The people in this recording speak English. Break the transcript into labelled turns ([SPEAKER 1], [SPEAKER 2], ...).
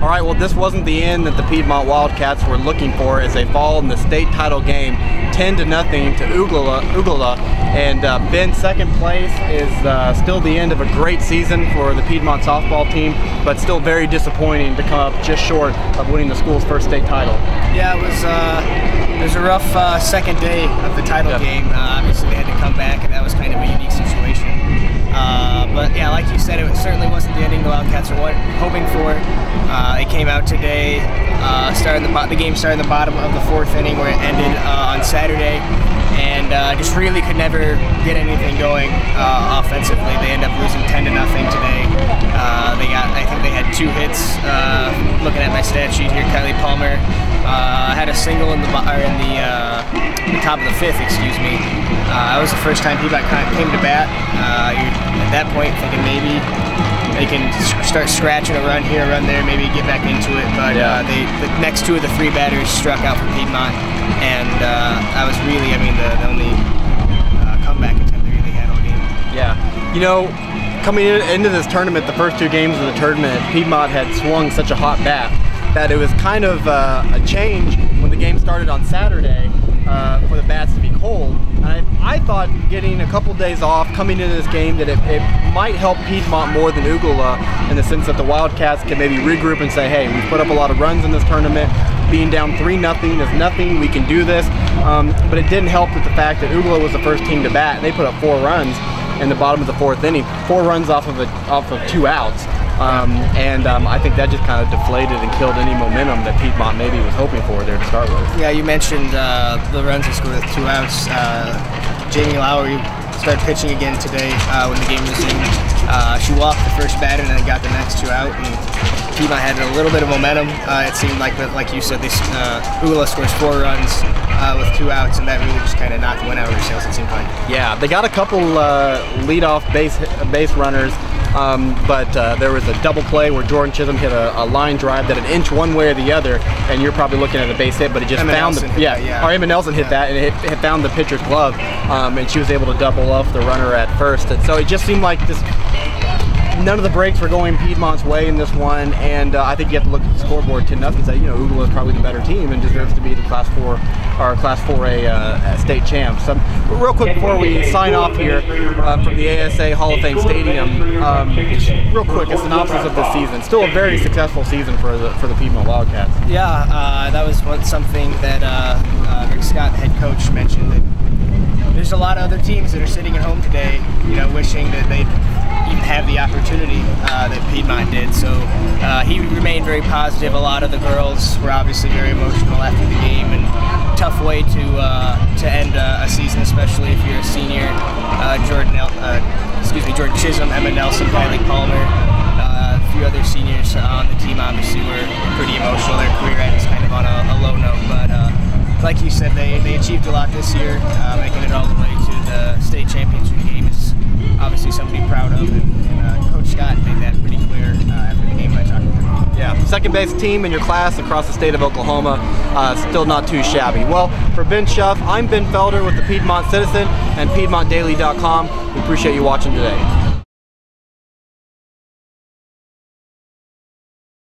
[SPEAKER 1] All right, well, this wasn't the end that the Piedmont Wildcats were looking for as they fall in the state title game 10-0 to Ugala. And Ben's second place is still the end of a great season for the Piedmont softball team, but still very disappointing to come up just short of winning the school's first state title.
[SPEAKER 2] Yeah, it was a rough second day of the title game. Obviously, they had to come back, and that was kind of a unique situation. But yeah, like you said, it certainly wasn't the ending the Wildcats were hoping for. They came out today, the game started in the bottom of the fourth inning where it ended on Saturday, and just really could never get anything going offensively. They ended up losing 10-0 today. I think they had 2 hits. Looking at my stat sheet here, Kylie Palmer had a single in the top of the 5th, excuse me. That was the first time Piedmont came to bat. At that point, thinking maybe they can start scratching a run here, a run there, maybe get back into it. But the next 2 of the 3 batters struck out for Piedmont, and that was really, the only comeback attempt they really had all game.
[SPEAKER 1] Yeah, you know, coming into this tournament, the first 2 games of the tournament, Piedmont had swung such a hot bat that it was kind of a change when the game started on Saturday for the bats to be cold. And I thought getting a couple days off coming into this game that it might help Piedmont more than Ugala, in the sense that the Wildcats can maybe regroup and say, hey, we've put up a lot of runs in this tournament. Being down 3-0 is nothing, we can do this. But it didn't help with the fact that Ugala was the first team to bat, and they put up 4 runs in the bottom of the 4th inning, 4 runs off of 2 outs. I think that just kind of deflated and killed any momentum that Piedmont maybe was hoping for there to start with.
[SPEAKER 2] Yeah, you mentioned the runs they scored with 2 outs. Jamie Lowry started pitching again today when the game resumed. She walked the first batter and then got the next 2 out. And Piedmont had a little bit of momentum. It seemed like you said, Ugala scores 4 runs with 2 outs, and that really just kind of knocked the wind out of her sails, it seemed like.
[SPEAKER 1] Yeah, they got a couple leadoff base runners. But there was a double play where Jordan Chisholm hit a line drive that an inch one way or the other, and you're probably looking at a base hit, but it just found Emma Nelson hit that, and it found the pitcher's glove, and she was able to double off the runner at first. And so it just seemed like none of the breaks were going Piedmont's way in this one, and I think you have to look at the scoreboard 10-0 and say, Ugala is probably the better team and deserves to be the Class 4A state champs. Real quick before we sign off here from the ASA Hall of Fame Stadium, just real quick, a synopsis of this season. Still a very successful season for the Piedmont Wildcats.
[SPEAKER 2] Yeah, that was something that Rick Scott, the head coach, mentioned. That there's a lot of other teams that are sitting at home today, wishing that they'd even have the opportunity that Piedmont did. So he remained very positive. A lot of the girls were obviously very emotional after the game, and tough way to end a season, especially if you're a senior. Jordan Chisholm, Emma Nelson, Kylie Palmer, a few other seniors on the team obviously were pretty emotional. Their career ends kind of on a low note, but like you said, they achieved a lot this year. Making it all the way to the state championship game is obviously something to be proud of, and Coach Scott made that pretty clear after the game by talking to him.
[SPEAKER 1] Yeah, second base team in your class across the state of Oklahoma, still not too shabby. Well, for Ben Schuff, I'm Ben Felder with the Piedmont Citizen and PiedmontDaily.com. We appreciate you watching today.